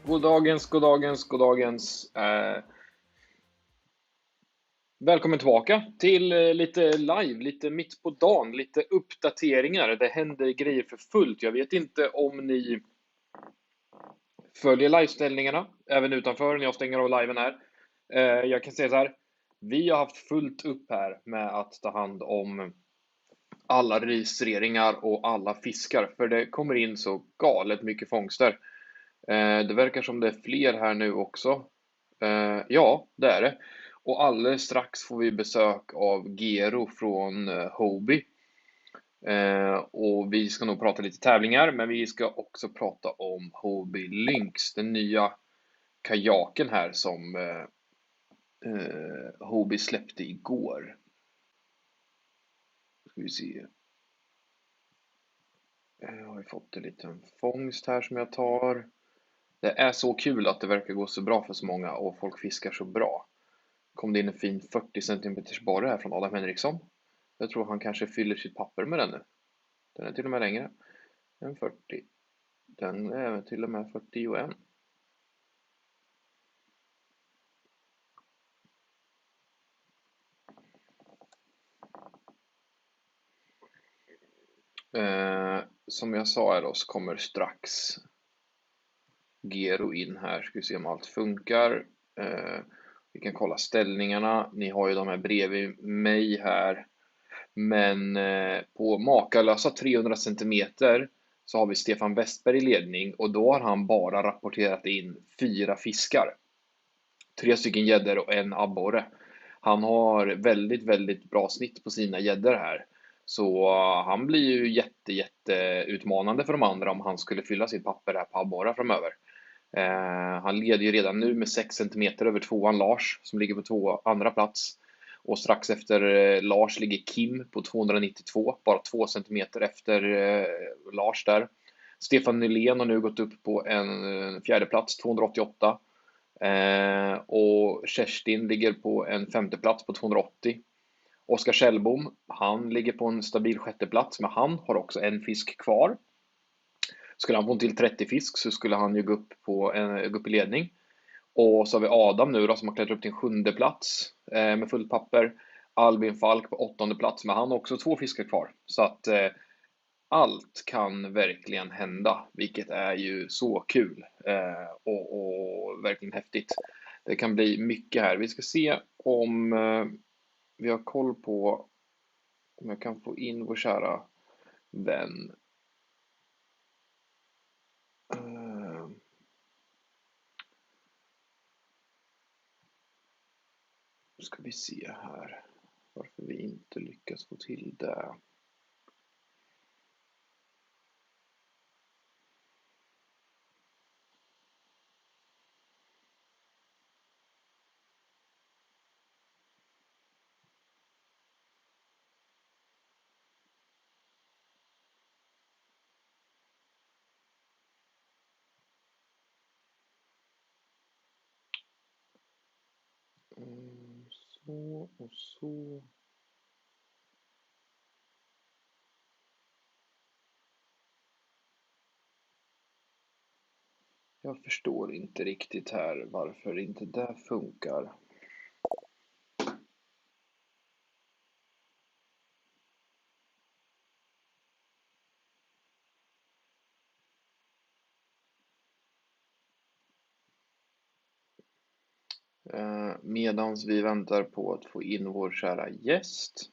God dagens. Välkommen tillbaka till lite live, lite mitt på dagen, lite uppdateringar. Det händer grejer för fullt. Jag vet inte om ni följer liveställningarna även utanför när jag stänger av liven här. Jag kan säga så här. Vi har haft fullt upp här med att ta hand om alla registreringar och alla fiskar. För det kommer in så galet mycket fångster. Det verkar som det är fler här nu också. Ja, det är det. Och alldeles strax får vi besök av Gero från Hobby. Och vi ska nog prata lite tävlingar, men vi ska också prata om Hobby Lynx, den nya kajaken här som Hobby släppte igår. Ska vi se. Jag har fått en liten fångst här som jag tar. Det är så kul att det verkar gå så bra för så många och folk fiskar så bra. Kom det in en fin 40 cm borre här från Adam Henriksson. Jag tror han kanske fyller sitt papper med den nu. Den är till och med längre än 40. Den är till och med 41. Som jag sa här då, så kommer strax Gero in här. Ska vi se om allt funkar. Vi kan kolla ställningarna. Ni har ju de här bredvid mig här. Men på makalösa 300 cm så har vi Stefan Westberg i ledning. Och då har han bara rapporterat in 4 fiskar. 3 stycken gäddor och en abborre. Han har väldigt, väldigt bra snitt på sina gäddor här. Så han blir ju jätte utmanande för de andra om han skulle fylla sitt papper här på abborre framöver. Han leder ju redan nu med 6 cm över tvåan Lars som ligger på andra plats. Och strax efter Lars ligger Kim på 292, bara 2 cm efter Lars där. Stefan Nylén har nu gått upp på en fjärde plats, 288. Och Kerstin ligger på en femte plats på 280. Oskar Kjellbom, han ligger på en stabil sjätte plats, men han har också en fisk kvar. Skulle han få till 30 fisk så skulle han ju gå upp i ledning. Och så har vi Adam nu då, som har klättrat upp till en sjunde plats med fullt papper. Albin Falk på åttonde plats, men han har också 2 fiskar kvar. Så att allt kan verkligen hända, vilket är ju så kul och verkligen häftigt. Det kan bli mycket här. Vi ska se om vi har koll på om jag kan få in vår kära vän. Nu ska vi se här varför vi inte lyckas få till det. Så och så. Jag förstår inte riktigt här varför inte det funkar. Medans vi väntar på att få in vår kära gäst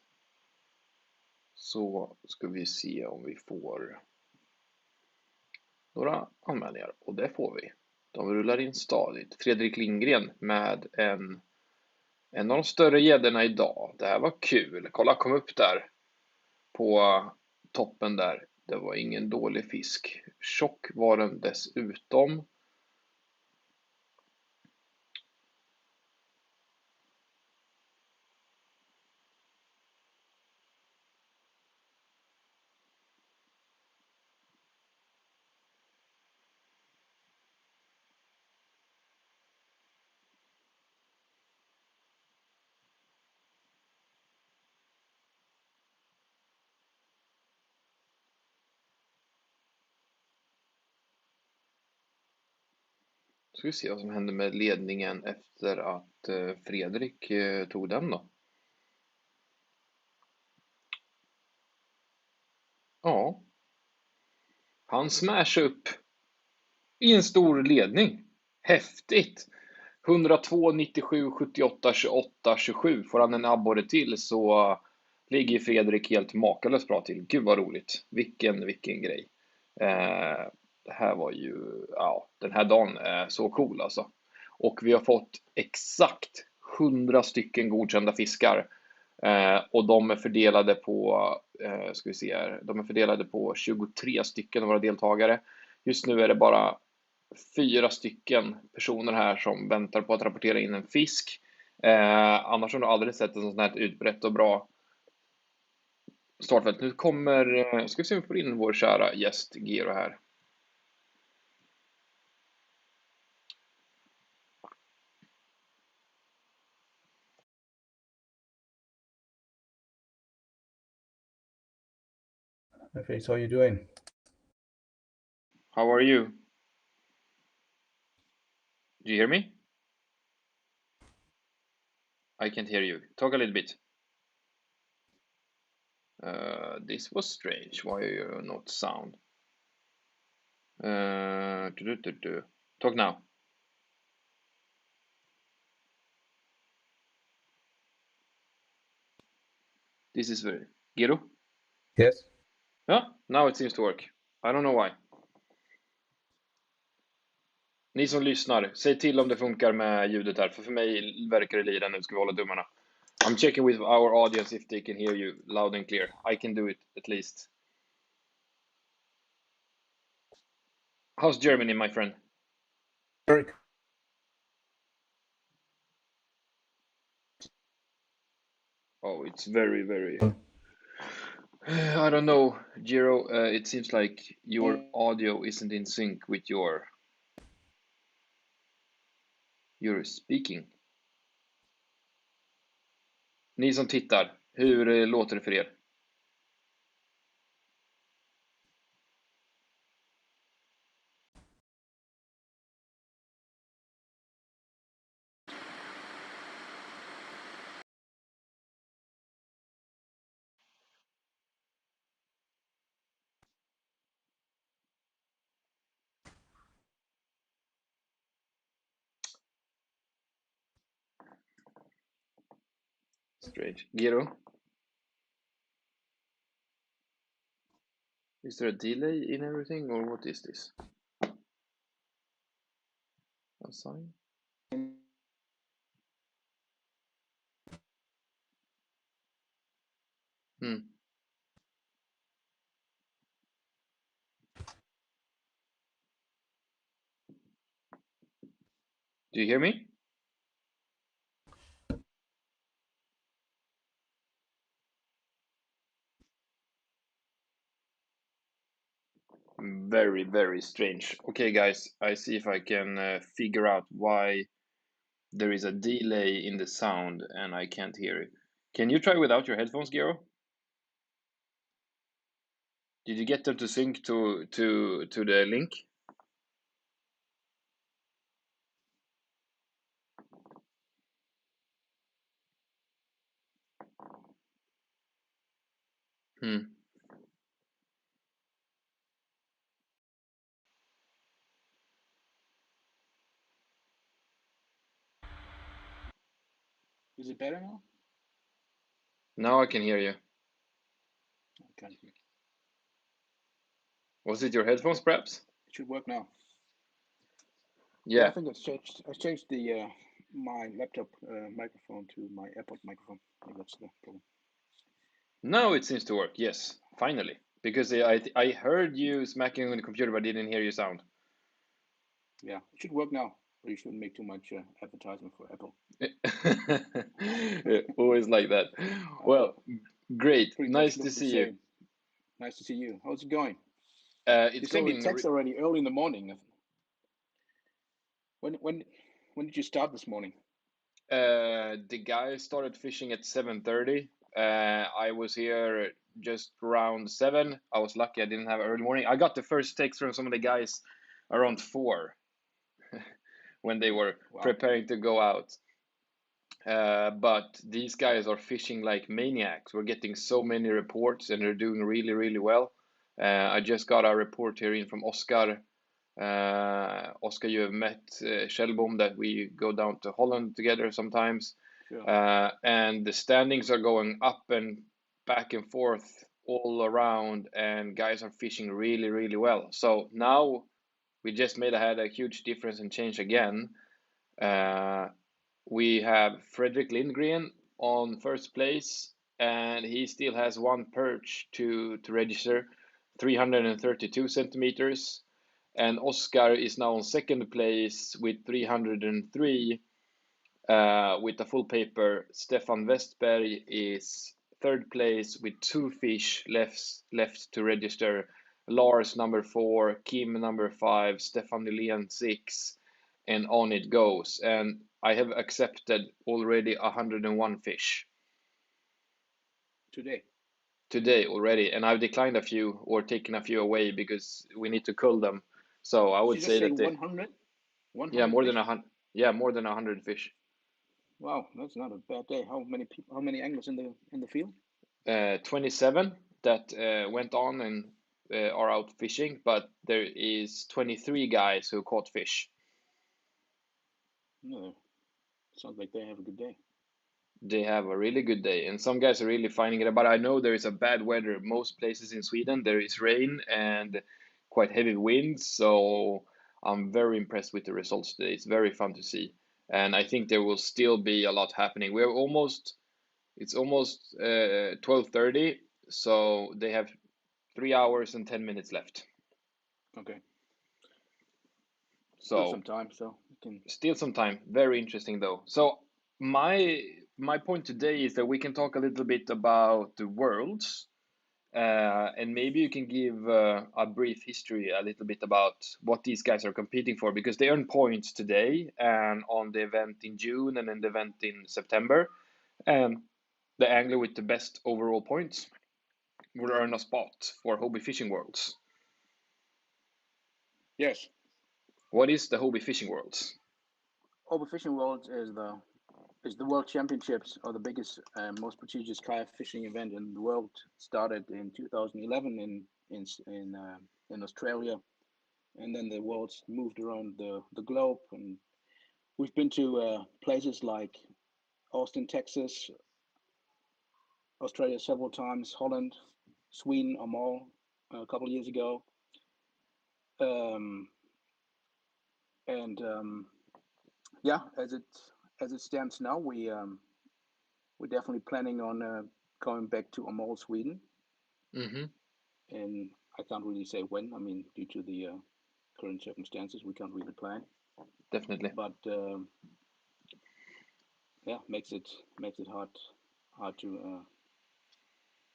så ska vi se om vi får några anmälningar, och det får vi. De rullar in stadigt. Fredrik Lindgren med en av de större gäddorna idag. Det här var kul. Kolla, kom upp där på toppen där. Det var ingen dålig fisk. Tjock var den dessutom. Ska vi se vad som hände med ledningen efter att Fredrik tog den då. Ja, han smashade upp i en stor ledning. Häftigt! 102, 97, 78, 28, 27. Får han en abborre till så ligger Fredrik helt makalöst bra till. Gud vad roligt. Vilken grej. Det här var ju, ja, den här dagen är så cool alltså. Och vi har fått exakt 100 stycken godkända fiskar. Och de är fördelade på, ska vi se här, de är fördelade på 23 stycken av våra deltagare. Just nu är det bara 4 stycken personer här som väntar på att rapportera in en fisk. Annars har du aldrig sett en sån här utbrett och bra startfält. Nu kommer, ska vi se om vi får in vår kära gäst Gero här. Hi Felix, how are you doing? How are you? Do you hear me? I can't hear you. Talk a little bit. This was strange. Why are you not sound? Talk now. This is very... Gero? Yes. Yeah, now it seems to work. I don't know why. Ni som lyssnar, säg till om det funkar med ljudet här, för mig verkar det lira nu. Ska vi hålla dummarna. I'm checking with our audience if they can hear you loud and clear. I can do it at least. How's Germany, my friend? Very. Oh, it's very, very... I don't know, Gero. It seems like your audio isn't in sync with your speaking. Ni som tittar, hur låter det för er? Strange. Gero? Is there a delay in everything, or what is this? A sign? Hmm. Do you hear me? Very, very strange. Okay, guys, I see if I can figure out why there is a delay in the sound and I can't hear it. Can you try without your headphones, Gero? Did you get them to sync to the link? Hmm. Is it better now? Now I can hear you. I can't hear. Was it your headphones, perhaps? It should work now. I Yeah. think it's changed. I changed the my laptop microphone to my AirPod microphone. Maybe that's the problem. Now it seems to work. Yes, finally. Because I heard you smacking on the computer, but didn't hear you sound. Yeah, it should work now. But you shouldn't make too much advertisement for Apple. Always like that. Well, great. Pretty Nice much to look the see you. same. Nice to see you. How's it going? You It's sent me a going. text already early in the morning. When did you start this morning? The guy started fishing at 7:30. I was here just around 7. I was lucky I didn't have early morning. I got the first text from some of the guys around 4 when they were Wow. preparing to go out. But these guys are fishing like maniacs. We're getting so many reports and they're doing really, really well. I just got a report here in from Oscar. Oscar, you have met Kjellbom, that we go down to Holland together sometimes. Sure. And the standings are going up and back and forth all around, and guys are fishing really, really well. So now we just had a huge difference and change again. We have Fredrik Lindgren on first place, and he still has one perch to register, 332 centimeters. And Oscar is now on second place with 303 with a full paper. Stefan Westberg is third place with 2 fish left to register. Lars number 4, Kim number 5, Stefan Nylén 6, and on it goes. And I have accepted already 101 fish. Today already, and I've declined a few or taken a few away because we need to cull them. So I would say that 100? 100 yeah, more fish? than 100. Yeah, more than 100 fish. Wow, that's not a bad day. How many people? How many anglers in the field? 27 that went on and are out fishing, but there is 23 guys who caught fish. No, sounds like they have a good day. They have a really good day, and some guys are really finding it. But I know there is a bad weather. Most places in Sweden, there is rain and quite heavy winds, so I'm very impressed with the results today. It's very fun to see, and I think there will still be a lot happening. It's almost 12:30, so they have 3 hours and 10 minutes left. Okay. So Still some time, so we can. Still some time. Very interesting though. So my point today is that we can talk a little bit about the worlds, and maybe you can give a brief history, a little bit about what these guys are competing for, because they earn points today and on the event in June and then the event in September, and the angler with the best overall points will earn a spot for Hobby Fishing Worlds. Yes. What is the Hobby Fishing Worlds? Hobby Fishing Worlds is the World Championships, or the biggest, most prestigious kayak fishing event in the world. Started in 2011 in Australia, and then the world's moved around the globe, and we've been to places like Austin, Texas, Australia several times, Holland, Sweden, Amal a couple of years ago, yeah, as it stands now, we're definitely planning on going back to Amal, Sweden, Mm-hmm. and I can't really say when. I mean, due to the current circumstances, we can't really plan. Definitely. But yeah, makes it hard to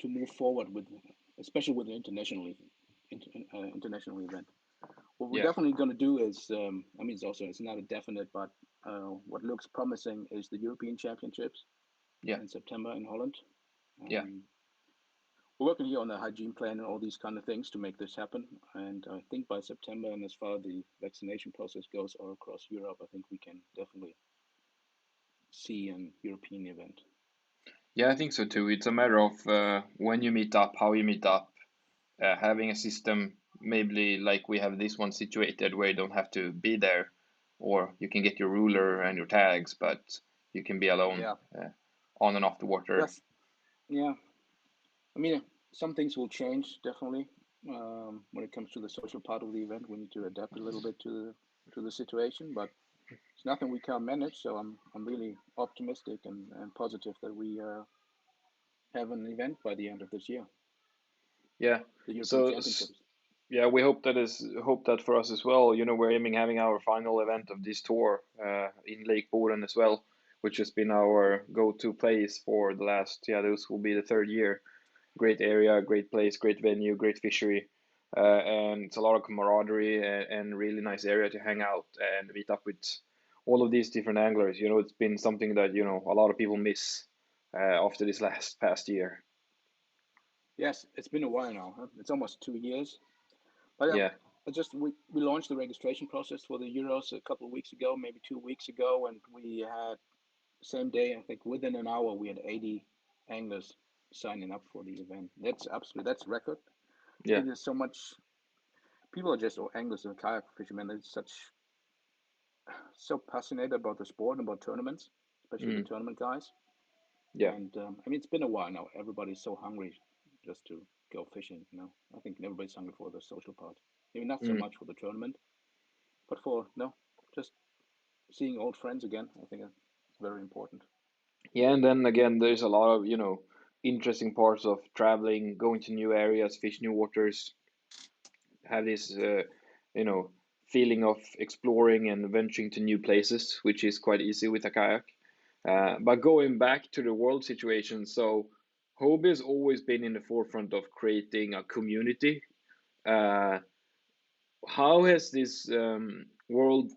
move forward with, especially with the international event. What we're Yeah. definitely going to do is, I mean, it's not a definite, but what looks promising is the European Championships in September in Holland. Yeah. We're working here on the hygiene plan and all these kind of things to make this happen. And I think by September, and as far as the vaccination process goes all across Europe, I think we can definitely see an European event. Yeah, I think so too. It's a matter of when you meet up, how you meet up, having a system, maybe like we have this one situated where you don't have to be there, or you can get your ruler and your tags, but you can be alone Yeah. on and off the water. Yes. Yeah. I mean, some things will change definitely when it comes to the social part of the event. We need to adapt a little bit to the situation, but it's nothing we can't manage. So I'm really optimistic and positive that we have an event by the end of this year, Yeah. the European So Championships. yeah, we hope that for us as well. You know, we're aiming having our final event of this tour in Lake Boden as well, which has been our go-to place for the last, this will be the third year. Great area, great place, great venue, great fishery, and it's a lot of camaraderie and really nice area to hang out and meet up with all of these different anglers. You know, it's been something that, you know, a lot of people miss after this past year. Yes, it's been a while now. Huh? It's almost 2 years. But Yeah. we launched the registration process for the Euros a couple of weeks ago, maybe 2 weeks ago, and we had same day, I think within an hour, we had 80 anglers signing up for the event. That's record. I Yeah. think there's so much people are just anglers and kayak fishermen. They're so passionate about the sport and about tournaments, especially the Mm. tournament guys. Yeah. And I mean, it's been a while now. Everybody's so hungry just to go fishing. You know, I think everybody's hungry for the social part. Maybe not so Mm. much for the tournament, but for just seeing old friends again. I think it's very important. Yeah, and then again, there's a lot of, you know, interesting parts of traveling, going to new areas, fish new waters, have this, you know, feeling of exploring and venturing to new places, which is quite easy with a kayak. But going back to the world situation, so Hobie has always been in the forefront of creating a community. Uh, how has this world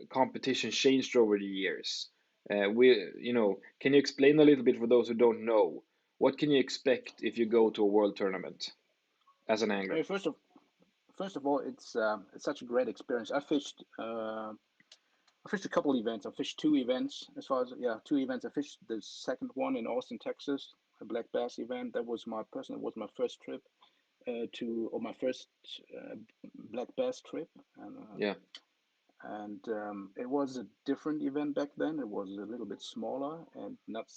competition changed over the years? Can you explain a little bit for those who don't know? What can you expect if you go to a world tournament as an I angler? mean, first of all, it's such a great experience. I fished a couple events. I fished two events. As far as two events. I fished the second one in Austin, Texas, a black bass event. That was my first trip or my first uh, black bass trip, Yeah. and it was a different event back then. It was a little bit smaller and not.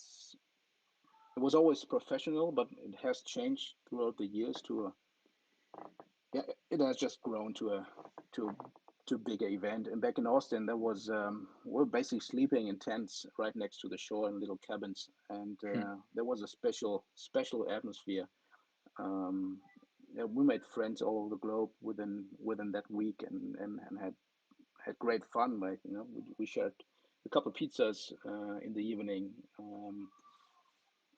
It was always professional, but it has changed throughout the years to a yeah. It has just grown to a to bigger event. And back in Austin, there was we are basically sleeping in tents right next to the shore in little cabins, and Hmm. there was a special atmosphere. Um, yeah, we made friends all over the globe within that week, and had great fun. Like we shared a couple of pizzas in the evening,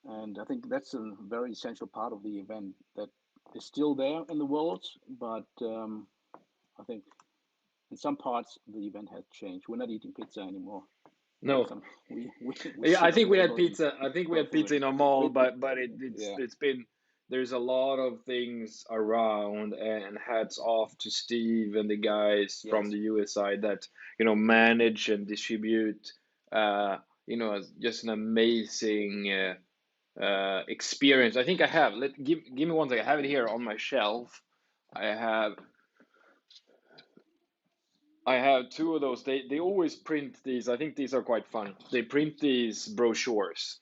and I think that's a very essential part of the event that is still there in the world, but I think in some parts the event has changed. We're not eating pizza anymore. No. Some we Yeah, sit I on think we had table and pizza. I think we go had through pizza it. in a mall, We but yeah it's been there's a lot of things around, and hats off to Steve and the guys from yes the US side that, you know, manage and distribute just an amazing experience. I think I have. Give me one second. I have it here on my shelf. I have I have two of those. They always print these. I think these are quite fun. They print these brochures.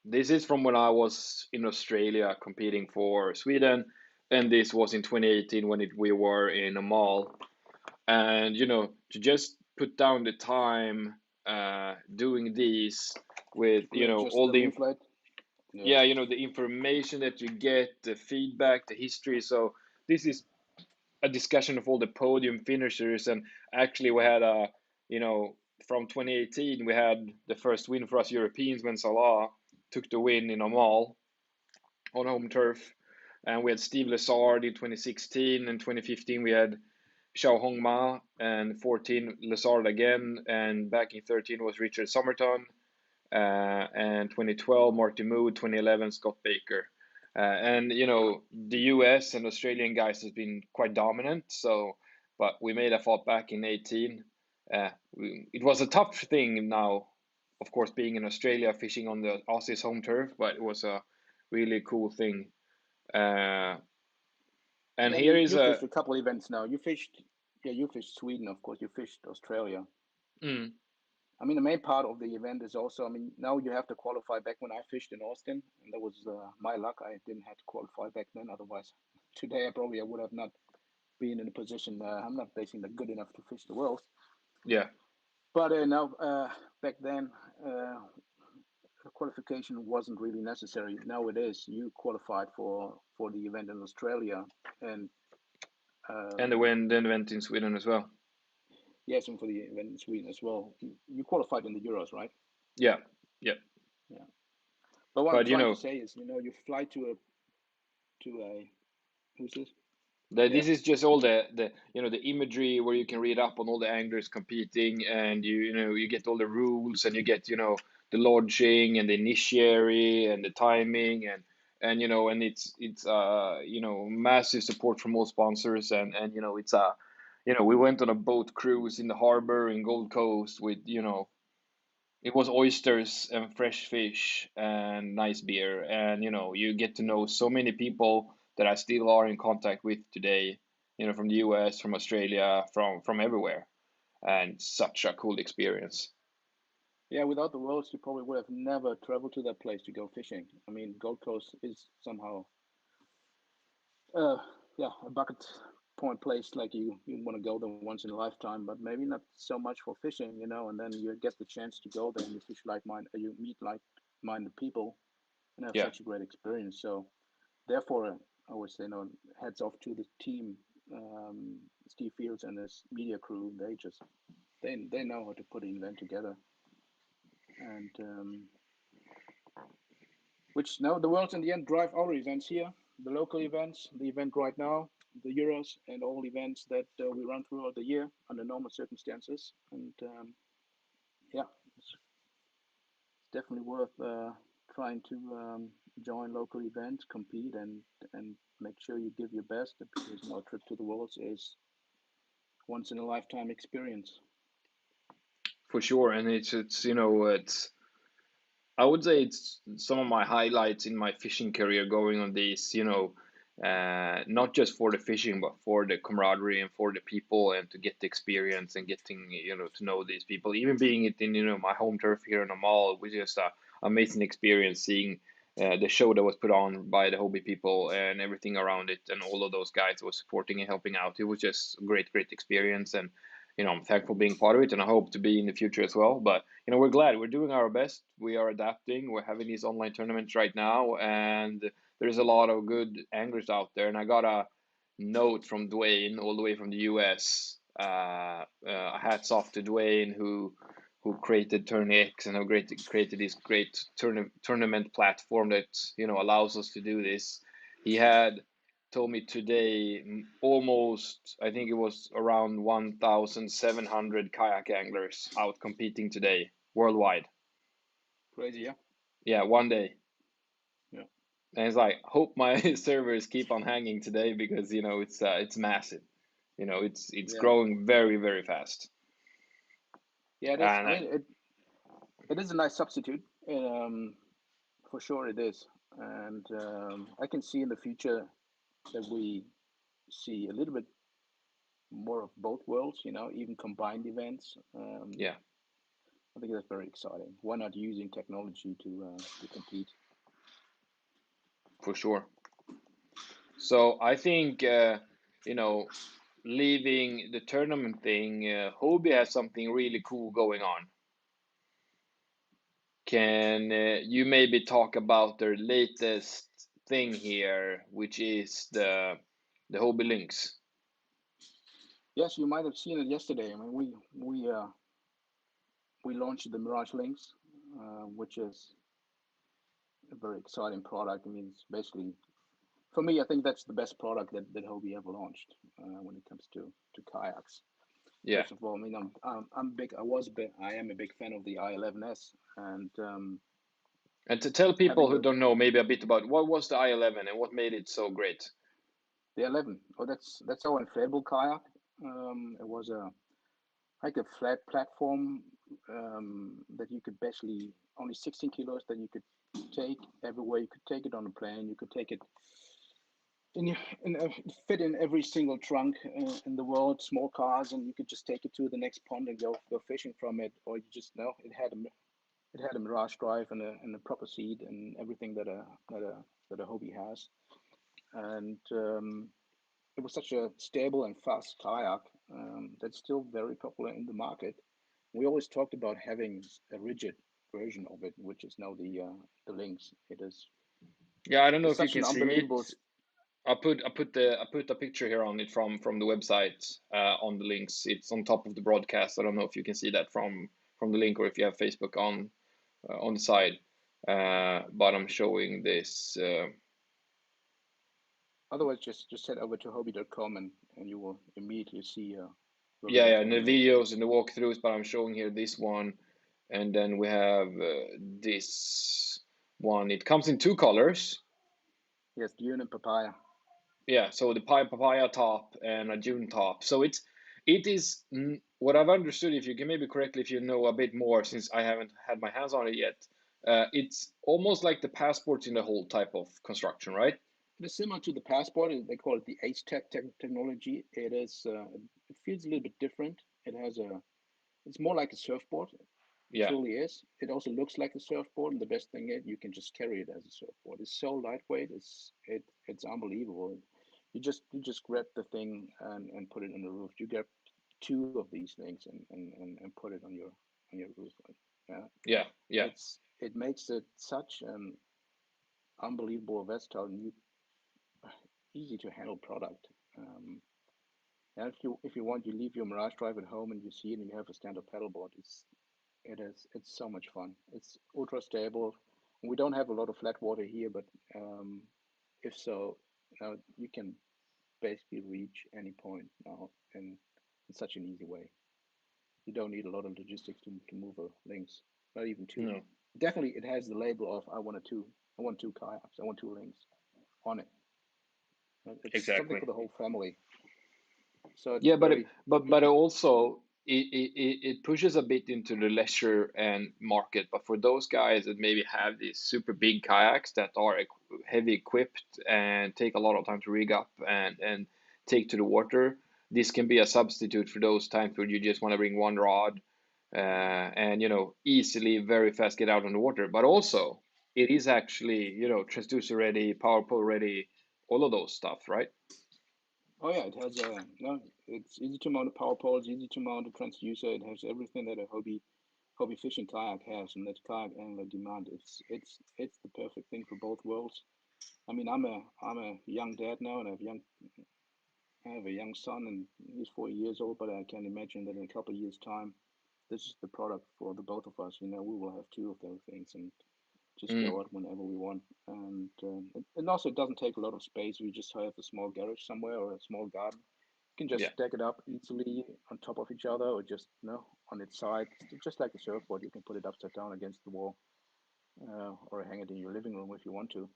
This is from when I was in Australia competing for Sweden, and this was in 2018 when we were in a mall. And you know, to just put down the time doing these with just all the the leaflet yeah, yes the information that you get, the feedback, the history. So this is a discussion of all the podium finishers, and actually we had from 2018 we had the first win for us Europeans when Salah took the win in a mall on home turf, and we had Steve Lessard in 2016, and 2015 we had Xiao Hongma, and 14 Lessard again, and back in 13 was Richard Somerton, and 2012 Marty Mood, 2011 Scott Baker. And the US and Australian guys has been quite dominant. So, but we made a fought back in 18. It was a tough thing now, of course, being in Australia fishing on the Aussies home turf, but it was a really cool thing. Uh, and yeah. here is You a fished a couple events now. You fished Sweden, of course. You fished Australia. mm, I mean, the main part of the event is also, I mean, now you have to qualify. Back when I fished in Austin, and that was my luck. I didn't have to qualify back then. Otherwise, today I would have not been in a position. I'm not basically good enough to fish the Worlds. Yeah. But now, back then, qualification wasn't really necessary. Now it is. You qualified for the event in Australia, and And the event in Sweden as well. yes, and for the event in Sweden as well. You qualified in the Euros, right? Yeah. Yeah. Yeah. But what I'm But you trying know, to say is, you fly to a who's this? this is just all the the imagery where you can read up on all the anglers competing, and you get all the rules, and you get the lodging and the initiary and the timing, and it's massive support from all sponsors, and it's we went on a boat cruise in the harbor in Gold Coast with it was oysters and fresh fish and nice beer, and you get to know so many people that I still are in contact with today, from the US, from Australia, from everywhere, and such a cool experience. Yeah, without the Worlds, you probably would have never traveled to that place to go fishing. I mean, Gold Coast is somehow, uh, yeah, a bucket point place. Like you want to go there once in a lifetime, but maybe not so much for fishing, And then you get the chance to go there and you fish you meet like-minded people and have Yeah, such a great experience. So therefore, I would say, hats off to the team, Steve Fields and his media crew. They know how to put an event together, and which now the Worlds in the end drive our events here, the local events, the event right now, the Euros, and all events that we run throughout the year under normal circumstances. And yeah, it's definitely worth trying to join local events, compete, and make sure you give your best, because a trip to the Worlds is once in a lifetime experience. for sure. And it's I would say it's some of my highlights in my fishing career going on these, not just for the fishing, but for the camaraderie and for the people, and to get the experience and getting, to know these people. Even being it in, my home turf here in Amal, it was just a amazing experience seeing the show that was put on by the hobby people and everything around it, and all of those guys were supporting and helping out. It was just a great, great experience, and I'm thankful being part of it, and I hope to be in the future as well. But we're glad. We're doing our best. We are adapting. We're having these online tournaments right now, and there's a lot of good anglers out there. And I got a note from Dwayne all the way from the US. Hats off to Dwayne, who created Turn X and who created this great tournament platform that allows us to do this. He had told me today almost, I think it was around 1,700 kayak anglers out competing today worldwide. Crazy, yeah. Yeah, one day. Yeah. And it's like, hope my servers keep on hanging today, because it's massive. It's Yeah. growing very, very fast. Yeah, it is. I And mean, it is a nice substitute. For sure it is. And I can see in the future that we see a little bit more of both worlds, even combined events. yeah, I think that's very exciting. Why not using technology to compete? for sure. So I think, leaving the tournament thing, Hobie has something really cool going on. Can you maybe talk about their latest thing here, which is the Hobie Links? Yes, you might have seen it yesterday. I mean, we launched the Mirage Links, which is a very exciting product. I mean, it's basically, for me, I think that's the best product that Hobie ever launched when it comes to kayaks. Yeah. First of all, I mean, I'm big. I am a big fan of the I11S, and And to tell people having who the don't know maybe a bit about what was the I11 and what made it so great. the 11. Oh, that's our inflatable kayak. It was like a flat platform that you could basically only 16 kilos that you could take everywhere. You could take it on a plane. You could take it fit in every single trunk in the world, small cars, and you could just take it to the next pond and go fishing from it, or you just know it had a Mirage drive and a proper seat and everything that a Hobie has, and it was such a stable and fast kayak that's still very popular in the market. We always talked about having a rigid version of it, which is now the Lynx. Yeah, I don't know It's if you such can an see it. unbelievable. I put a picture here on it from the website on the links. It's on top of the broadcast. I don't know if you can see that from the link or if you have Facebook on the side. But I'm showing this. Otherwise, just head over to hobby.com and you will immediately see the Yeah, link yeah, to and the the videos and the walkthroughs. But I'm showing here this one, and then we have this one. It comes in two colors. yes, Dune and Papaya. Yeah, so the papaya top and a June top. So it is what I've understood. If you can maybe correctly, if you know a bit more, since I haven't had my hands on it yet, it's almost like the passports in the whole type of construction, right? It is similar to the Passport. They call it the H-Tech technology. It is. It feels a little bit different. It's more like a surfboard. It Yeah, truly is. It also looks like a surfboard, and the best thing is you can just carry it as a surfboard. It's so lightweight. It's unbelievable. You just grab the thing and put it on the roof. You grab two of these things and put it on your roof. Yeah, yeah, yeah, it makes it such an unbelievable versatile, new, easy to handle product. And if you want, you leave your Mirage Drive at home and you see it and you have a standard paddleboard. It's so much fun. It's ultra stable. We don't have a lot of flat water here, but if so, you can basically reach any point now in such an easy way. You don't need a lot of logistics to move a Lynx, not even two. no, Definitely, it has the label of I want a two. I want two kayaks. I want two Lynx on it. It's something exactly. for the whole family. So it's Yeah, but very. but also it pushes a bit into the leisure and market. But for those guys that maybe have these super big kayaks that are heavy equipped and take a lot of time to rig up and take to the water, this can be a substitute for those times where you just want to bring one rod and easily very fast get out on the water. But also it is actually transducer ready, power pole ready, all of those stuff, right? Oh yeah, it has a no. It's easy to mount a power pole. It's easy to mount a transducer. It has everything that a hobby fishing kayak has, and that kayak angler demand. It's the perfect thing for both worlds. I mean, I'm a young dad now, and I have a young son, and he's 4 years old. But I can imagine that in a couple of years' time, this is the product for the both of us. We will have two of those things, and just Mm, go out whenever we want. And also, it doesn't take a lot of space. We just have a small garage somewhere or a small garden. You can just yeah. stack it up easily on top of each other, or just on its side, just like a surfboard. You can put it upside down against the wall, or hang it in your living room if you want to.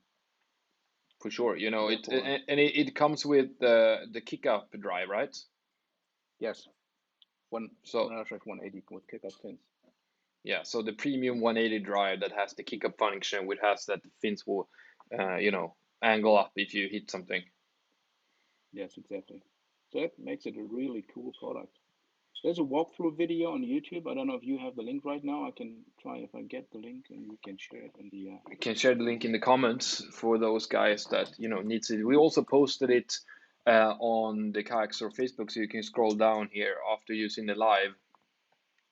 For sure, it Therefore, it comes with the kick up drive, right? yes, one So out of 180 with kick-up fins. yeah, so the premium 180 drive that has the kick up function, which has that the fins will, angle up if you hit something. Yes, exactly. So that makes it a really cool product. There's a walkthrough video on YouTube. I don't know if you have the link right now. I can try if I get the link and we can share it in the. We can share the link in the comments for those guys that needs it. We also posted it on the KAYAKSTORE Facebook, so you can scroll down here after using the live.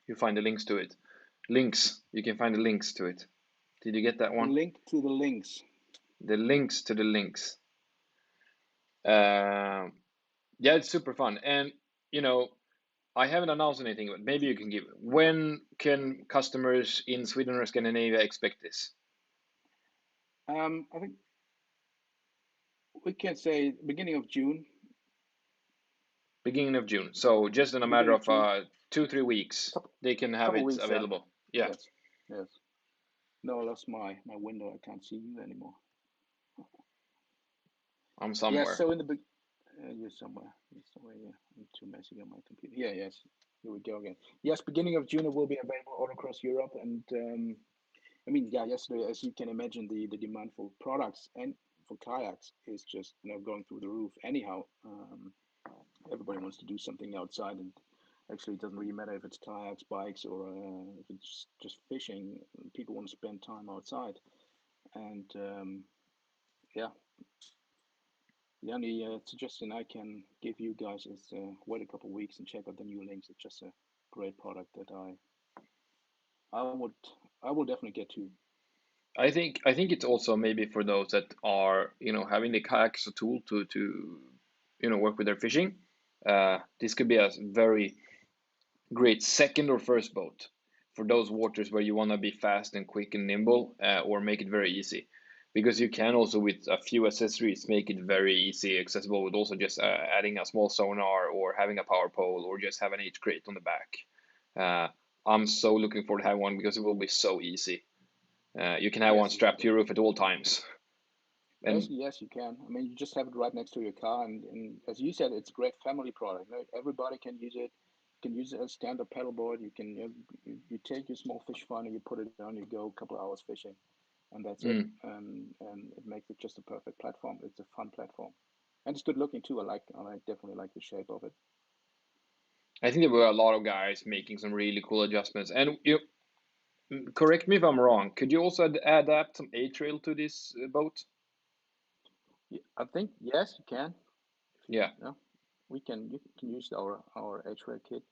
You find the links to it. Links. You can find the links to it. Did you get that The one? link to the links. The links to the links. Um, yeah, it's super fun. And I haven't announced anything, but maybe you can give. When can customers in Sweden or Scandinavia expect this? I think we can say beginning of June. Beginning of June. So just in a matter Beginning of of June. 2-3 weeks, Couple they can have couple it weeks. available. Yeah, Yes. Yes. No, I lost my window. I can't see you anymore. I'm Yes. somewhere. So in the you're somewhere. You're somewhere. Yeah. I'm too messy on my computer. Yeah. Yes. Here we go again. Yes. Beginning of June, it will be available all across Europe. And I mean, yeah. Yesterday, as you can imagine, the demand for products and for kayaks is just going through the roof anyhow. Everybody wants to do something outside, and actually it doesn't really matter if it's kayaks, bikes, or if it's just fishing. People want to spend time outside, and yeah, the only suggestion I can give you guys is wait a couple of weeks and check out the new links. It's just a great product that I would I will definitely get to. I think it's also maybe for those that are having the kayak as a tool to work with their fishing. This could be a very great second or first boat for those waters where you want to be fast and quick and nimble, or make it very easy, because you can also with a few accessories make it very easy accessible with also just adding a small sonar or having a power pole or just have an H crate on the back. I'm so looking forward to having one because it will be so easy. You can have one Yes, strapped to your roof at all times. And yes, you can. I mean, you just have it right next to your car, and as you said, it's a great family product. Right? Everybody can use it. You can use it as stand-up paddleboard. You can you take your small fish finder, you put it on, you go a couple of hours fishing, and that's it. And it makes it just a perfect platform. It's a fun platform, and it's good looking too. I definitely like the shape of it. I think there were a lot of guys making some really cool adjustments. And correct me if I'm wrong. Could you also adapt some A-trail to this boat? Yeah, I think yes, you can. If you Yeah. no, we can. You can use our H-Ray kit.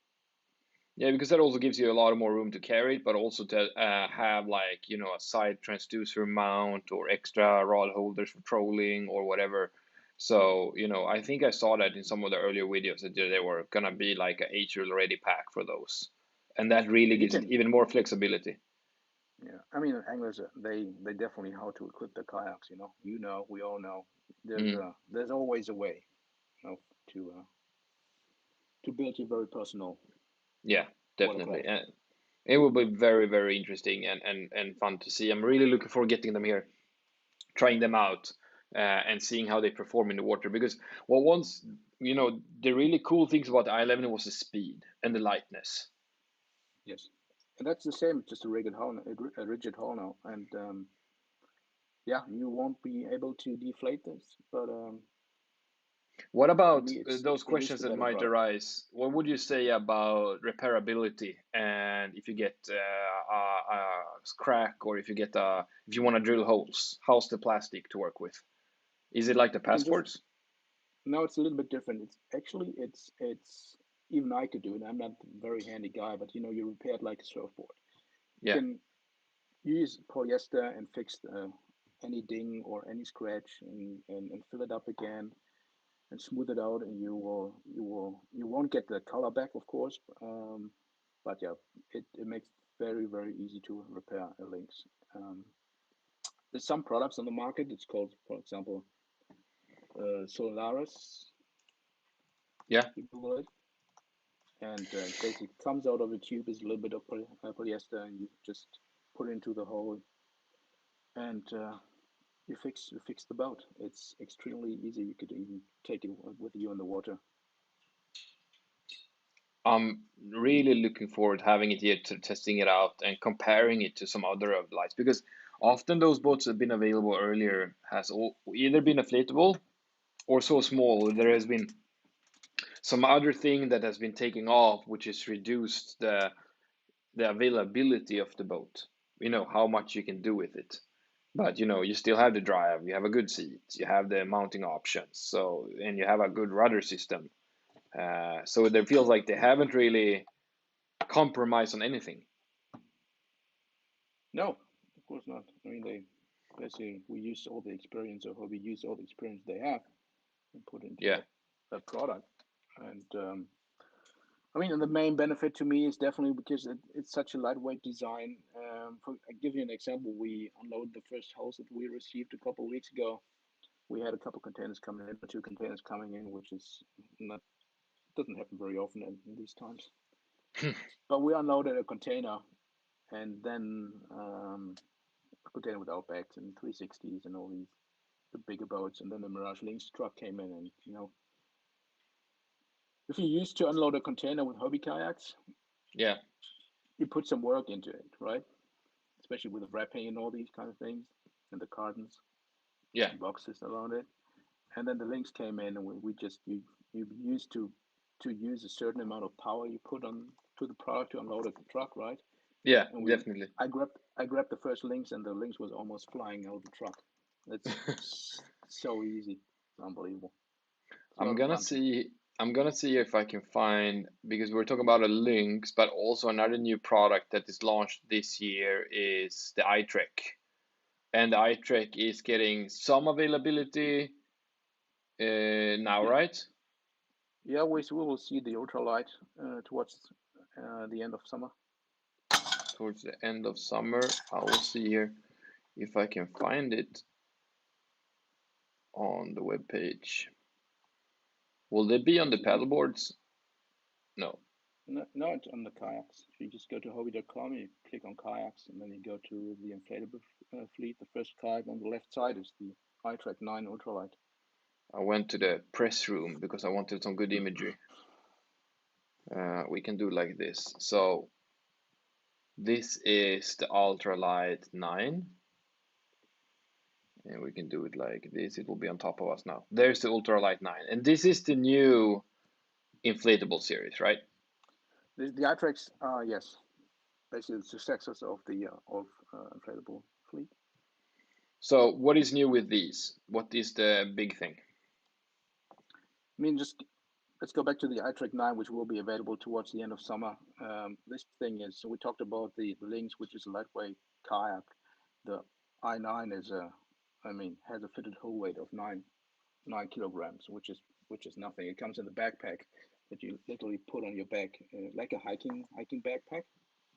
Yeah, because that also gives you a lot more room to carry it, but also to have like, a side transducer mount or extra rod holders for trolling or whatever. So, I think I saw that in some of the earlier videos that there were gonna be like a H-reel ready pack for those. And that really And you gives it can. even more flexibility. Yeah, I mean, anglers they definitely know how to equip their kayaks. We all know. Mm, There's always a way, you know, to build your very personal yeah, definitely. watercraft. And it will be very, very interesting and fun to see. I'm really looking forward to getting them here, trying them out, and seeing how they perform in the water. Because well, once the really cool things about the I-11 was the speed and the lightness. Yes, and that's the same, just a rigid hull now, and yeah, you won't be able to deflate this, but What for about me, those it is questions the that better might product. arise? What would you say about repairability, and if you get a crack, or if you want to drill holes, how's the plastic to work with? Is it like the You can just passports? Now it's a little bit different. It's even I could do it. I'm not a very handy guy, but you repair it like a surfboard. You Yeah. can use polyester and fix any ding or any scratch, and fill it up again and smooth it out, and you won't get the color back, of course. But yeah, it makes it very, very easy to repair a links. Um, there's some products on the market. It's called, for example, Solaris. Yeah. You Google it, and basically comes out of a tube is a little bit of polyester, and you just put it into the hole, and you fix the boat. It's extremely easy. You could even take it with you in the water. I'm really looking forward to having it here, to testing it out and comparing it to some other of the lights, because often those boats that have been available earlier has either been inflatable or so small there has been some other thing that has been taking off, which has reduced the availability of the boat. How much you can do with it. But you still have the drive, you have a good seat, you have the mounting options, and you have a good rudder system. So it feels like they haven't really compromised on anything. No, of course not. I mean, they basically we use all the experience, or we use all the experience they have and put into Yeah, that product. And I mean, and the main benefit to me is definitely because it's such a lightweight design. I give you an example. We unloaded the first hose that we received a couple of weeks ago. We had a couple containers coming in, or two containers coming in, which is not doesn't happen very often in these times. But we unloaded a container, and then a container with outbacks and 360s and all these the bigger boats, and then the Mirage Lynx truck came in, and if you used to unload a container with hobby kayaks, yeah. you put some work into it, right? Especially with the wrapping and all these kind of things and the cartons. Yeah. boxes around it, and then the links came in, and we just you used to use a certain amount of power you put on to the product to unload a truck, right? Yeah, And definitely. I grabbed the first links, and the links was almost flying out of the truck. It's so easy. It's unbelievable. It's a I'm lot of gonna fun. see. I'm gonna see if I can find, because we're talking about a Lynx, but also another new product that is launched this year is the iTrek, and the iTrek is getting some availability now, Yeah, right? yeah. We will see the ultralight towards the end of summer. Towards the end of summer. I will see here if I can find it on the web page. Will they be on the This is paddleboards? No. no, it's on the kayaks. You just go to hobby.com, you click on kayaks, and then you go to the inflatable fleet. The first kayak on the left side is the iTrek 9 ultralight. I went to the press room because I wanted some good imagery. We can do like this. So this is the ultralight 9, and we can do it like this. It will be on top of us now. There's the ultralight 9, and this is the new inflatable series, right? The iTreks are, yes, basically the successors of the inflatable fleet. So what is new with these? What is the big thing? I mean, just let's go back to the iTrek 9, which will be available towards the end of summer. This thing is, so we talked about the Lynx, which is a lightweight kayak. The i9 is has a fitted hull weight of 9 kilograms, which is nothing. It comes in the backpack that you literally put on your back, like a hiking backpack.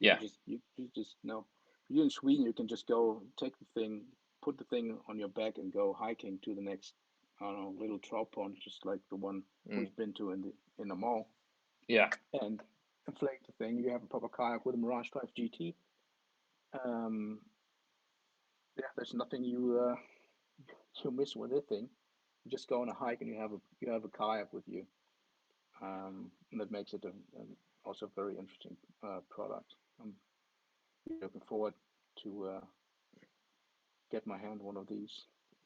Yeah. You just know. You're in Sweden, you can just go take the thing, put the thing on your back, and go hiking to the next, I don't know, little trout pond, just like the one we've been to in the mall. Yeah. And inflate the thing. You have a proper kayak with a Mirage Drive GT. Yeah, there's nothing you miss with this thing. You just go on a hike and you have a kayak with you. And that makes it also a very interesting product. I'm looking forward to get my hand on one of these.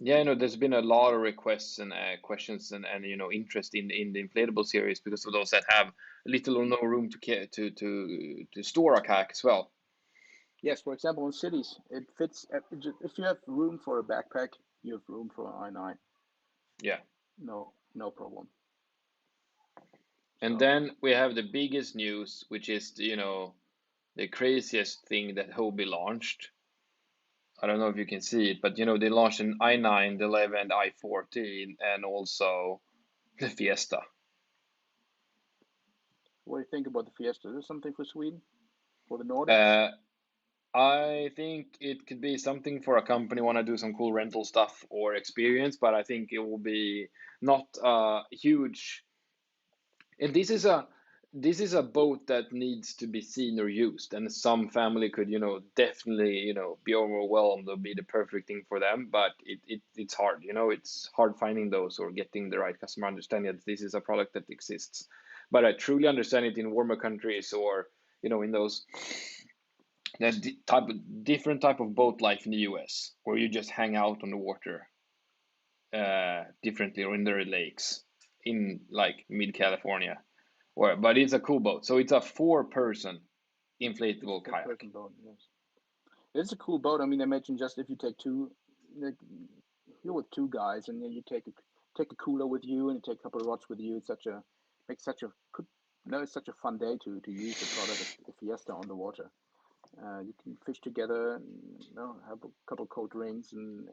Yeah, there's been a lot of requests and questions and interest in the inflatable series because of those that have little or no room to store a kayak as well. Yes, for example, in cities, it fits. If you have room for a backpack, you have room for an i9. Yeah. No problem. And So, then we have the biggest news, which is the craziest thing that Hobie launched. I don't know if you can see it, but they launched an i9, the 11, i14, and also the Fiesta. what do you think about the Fiesta? Is this something for Sweden? For the Nordics? I think it could be something for a company want to do some cool rental stuff or experience, but I think it will be not huge. And this is a boat that needs to be seen or used, and some family could definitely be overwhelmed or be the perfect thing for them, but it's hard. It's hard finding those or getting the right customer understanding that this is a product that exists. But I truly understand it in warmer countries or in those that different type of boat life in the US where you just hang out on the water differently, or in the lakes in like mid California. But it's a cool boat. So it's a 4-person It's a inflatable kayak. four-person boat, yes. It's a cool boat. I mean, imagine just if you take two, like, you're with two guys, and then you take a cooler with you, and you take a couple of rods with you. It's such a fun day to use the product of Fiesta on the water. You can fish together, and, have a couple of cold drinks, and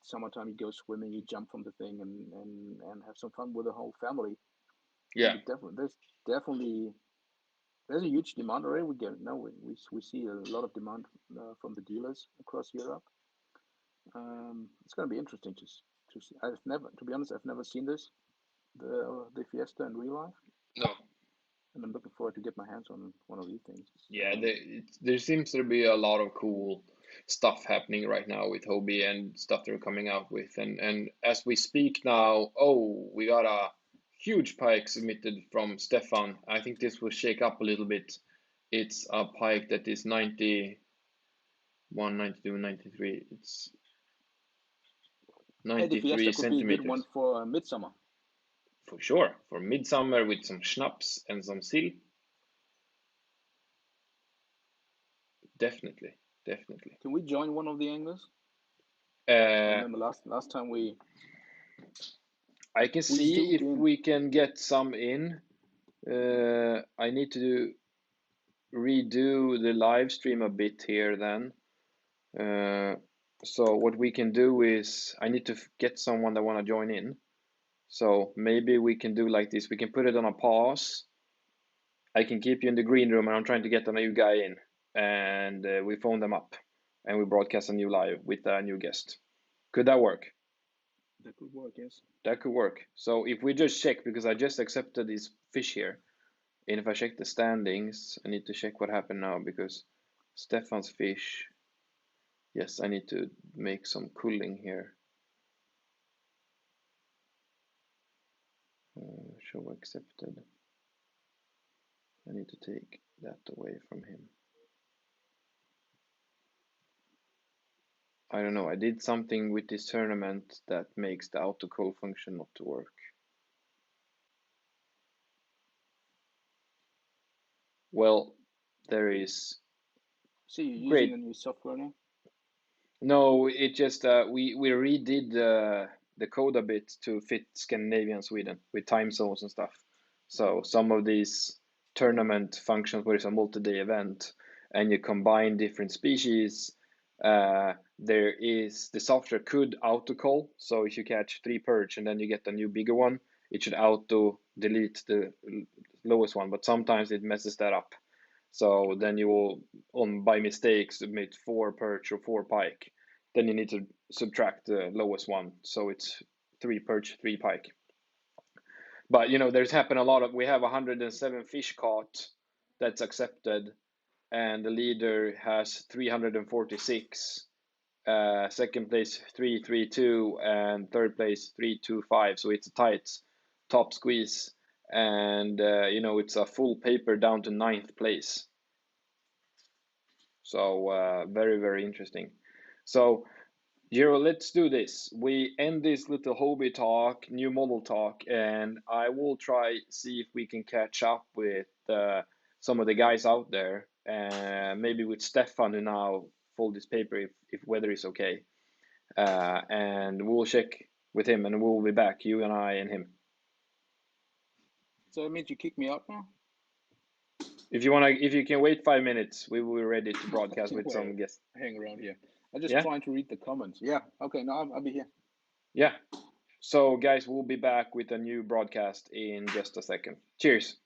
summertime you go swimming, you jump from the thing, and have some fun with the whole family. Yeah. Definitely there's a huge demand already. We see a lot of demand from the dealers across Europe. It's going to be interesting to see. To be honest, I've never seen the Fiesta in real life, No. and I'm looking forward to get my hands on one of these things. Yeah, there seems to be a lot of cool stuff happening right now with Hobie and stuff they're coming out with. And as we speak now, we got a huge pike submitted from Stefan. I think this will shake up a little bit. It's a pike that is 91, 92, 93. It's Eddie 93 Fiesta could be a good one centimeters. for midsummer. For sure. For midsummer with some schnapps and some sill. Definitely. Definitely. Can we join one of the anglers? I Uh, remember last time I can see if zoomed in. we can get some in. I need to redo the live stream a bit here then. So what we can do is I need to get someone that want to join in. So maybe we can do like this. We can put it on a pause. I can keep you in the green room and I'm trying to get a new guy in. And we phone them up and we broadcast a new live with a new guest. Could that work? That could work, yes. That could work. So if we just check, because I just accepted this fish here, and if I check the standings, I need to check what happened now because Stefan's fish, yes, I need to make some culling here. Show accepted. I need to take that away from him. I don't know, I did something with this tournament that makes the autocall function not to work. Well, there is. So you're Great. using a new software now? No, it just we redid the code a bit to fit Scandinavia and Sweden with time zones and stuff. So some of these tournament functions where it's a multi-day event and you combine different species, there is the software could auto call. So if you catch 3 perch and then you get a new bigger one, it should auto delete the lowest one, but sometimes it messes that up. So then you will, on by mistake, submit 4 perch or 4 pike. Then you need to subtract the lowest one. So it's 3 perch, 3 pike. But you know, there's happened a lot of, we have 107 fish caught that's accepted, and the leader has 346. Second place 332, and third place 325. So it's a tight top squeeze, and you know, it's a full paper down to 9th place. So very, very interesting. So Jiro, let's do this. We end this little hobby talk, new model talk, and I will try see if we can catch up with some of the guys out there, and maybe with Stefan who now fold this paper if weather is okay. And we'll check with him, and we'll be back, you and I and him. So it means you kick me out now? If you can wait 5 minutes, we will be ready to broadcast with some guests. Hang around here. I'm just trying to read the comments. Yeah. Okay. No, I'll be here. Yeah. So guys, we'll be back with a new broadcast in just a second. Cheers.